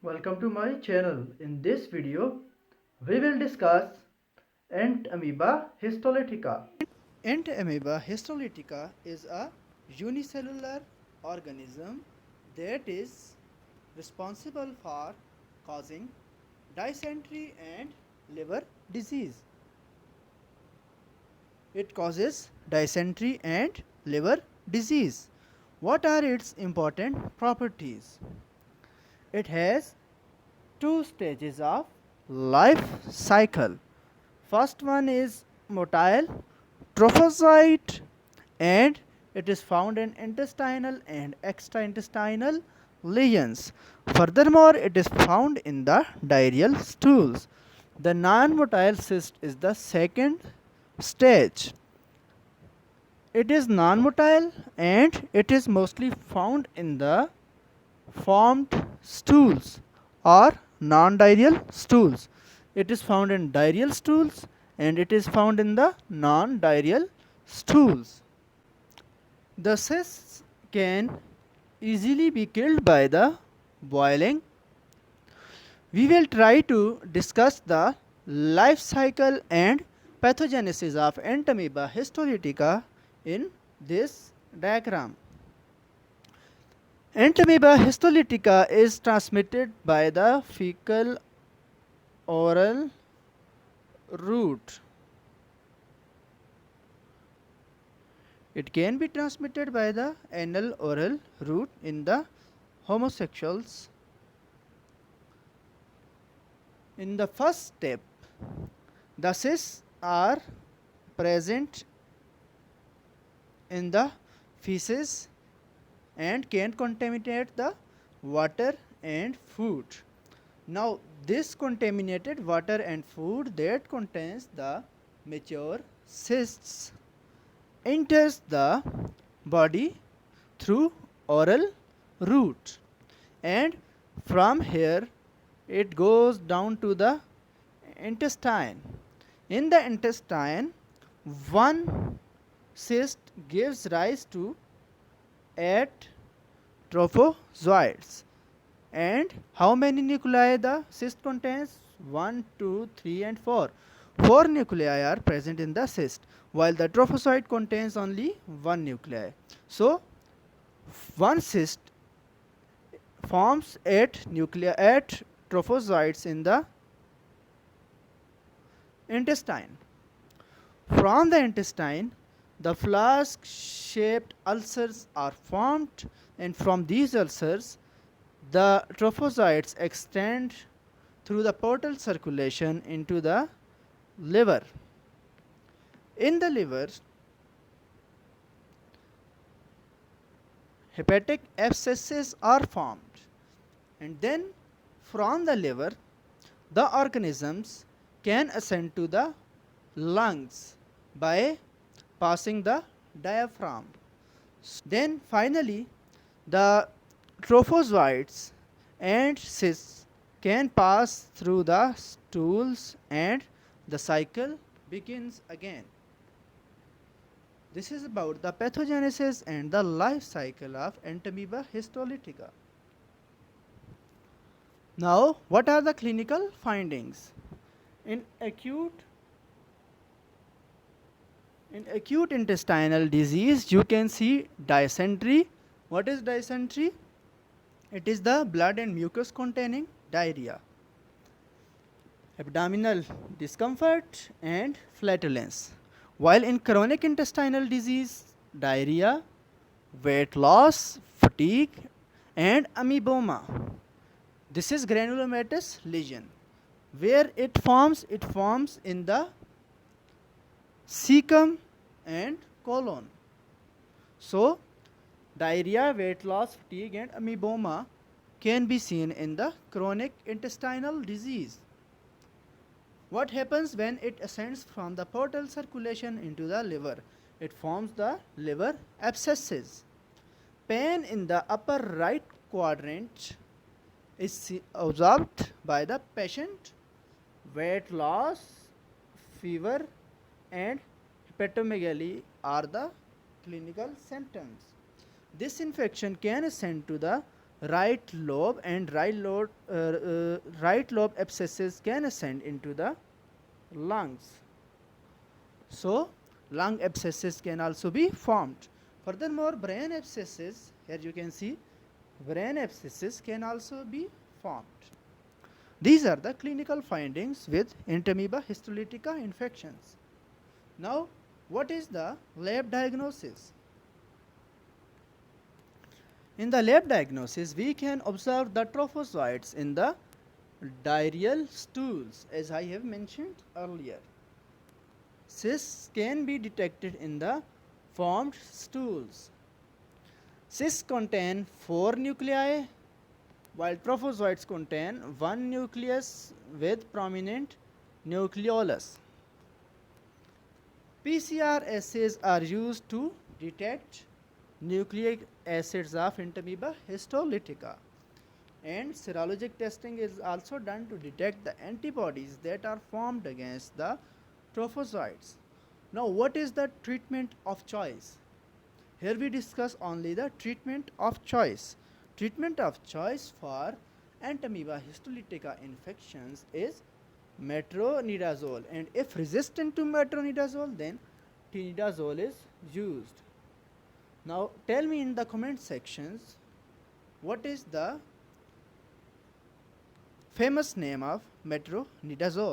Welcome to my channel. In this video, we will discuss Entamoeba histolytica. Entamoeba histolytica is a unicellular organism that is responsible for causing dysentery and liver disease. It causes dysentery and liver disease. What are its important properties? It has two stages of life cycle. First one is motile trophozoite, and it is found in intestinal and extraintestinal lesions. Furthermore, it is found in the diarrheal stools. The non-motile cyst is the second stage. It is non-motile and it is mostly found in the formed stools or non-diarrheal stools. It is found in diarrheal stools and it is found in the non-diarrheal stools. The cysts can easily be killed by the boiling. We will try to discuss the life cycle and pathogenesis of Entamoeba histolytica in this diagram. Entamoeba histolytica is transmitted by the fecal oral route. It can be transmitted by the anal oral route in the homosexuals. In the first step, the cysts are present in the feces and can contaminate the water and food. Now, this contaminated water and food that contains the mature cysts enters the body through oral route, and from here it goes down to the intestine. In the intestine, one cyst gives rise to 8 trophozoites. And how many nuclei the cyst contains? 1, 2, 3 and 4. 4 nuclei are present in the cyst, while the trophozoite contains only 1 nuclei. So, one cyst forms 8 trophozoites in the intestine. From the intestine, the flask-shaped ulcers are formed, and from these ulcers, the trophozoites extend through the portal circulation into the liver. In the liver, hepatic abscesses are formed, and then from the liver, the organisms can ascend to the lungs by passing the diaphragm. Then finally, the trophozoites and cysts can pass through the stools and the cycle begins again. This is about the pathogenesis and the life cycle of Entamoeba histolytica. Now, what are the clinical findings? In acute intestinal disease, you can see dysentery. What is dysentery? It is the blood and mucus containing diarrhea, abdominal discomfort and flatulence. While in chronic intestinal disease, diarrhea, weight loss, fatigue and amoeboma. This is granulomatous lesion. Where it forms in the cecum and colon. So, diarrhea, weight loss, fatigue and amoeboma can be seen in the chronic intestinal disease. What happens when it ascends from the portal circulation into the liver? It forms the liver abscesses. Pain in the upper right quadrant is observed by the patient. Weight loss, fever and hepatomegaly are the clinical symptoms. This infection can ascend to the right lobe abscesses can ascend into the lungs. So, lung abscesses can also be formed. Furthermore, brain abscesses, here you can see, brain abscesses can also be formed. These are the clinical findings with Entamoeba histolytica infections. Now, what is the lab diagnosis? In the lab diagnosis, we can observe the trophozoites in the diarrheal stools, as I have mentioned earlier. Cysts can be detected in the formed stools. Cysts contain 4 nuclei, while trophozoites contain 1 nucleus with prominent nucleolus. PCR assays are used to detect nucleic acids of Entamoeba histolytica, and serologic testing is also done to detect the antibodies that are formed against the trophozoites. Now, what is the treatment of choice? Here we discuss only the treatment of choice. Treatment of choice for Entamoeba histolytica infections is metronidazole, and if resistant to metronidazole, then tinidazole is used. Now, tell me in the comment sections what is the famous name of metronidazole.